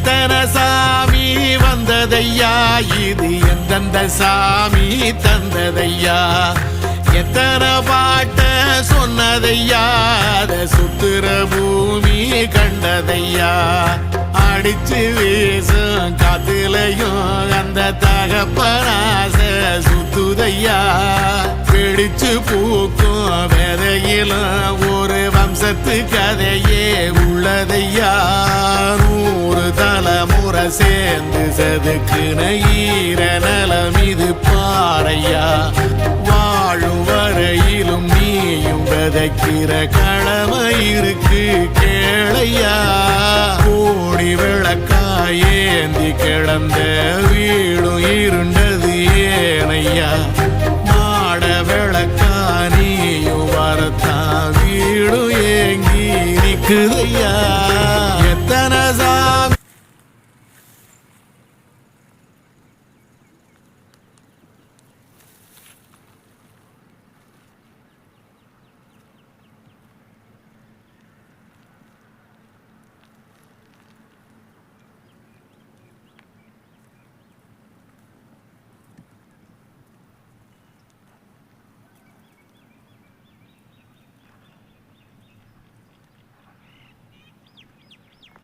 எத்தனை சாமி வந்ததையா, இது எந்தெந்த சாமி தந்ததையா, எத்தனை பாட்ட சொன்னதையா, அத சுத்துற பூமி கண்டதையா, அடிச்சு வீசும் காத்துலையும் அந்த தகப்பனாச சுத்துதையா, பிடிச்சு பூக்கும் விதையிலும் ஒரு வம்சத்து கதையே உள்ளதையா, 100 தலைமுறை சேர்ந்து செதுக்குன ஈர நலம் இது பாறையா, வாழும் வரையிலும் நீயும் விதைக்கிற கடமை இருக்கு கேளையா, கோடி விளக்காயேந்தி கிடந்த வீடும்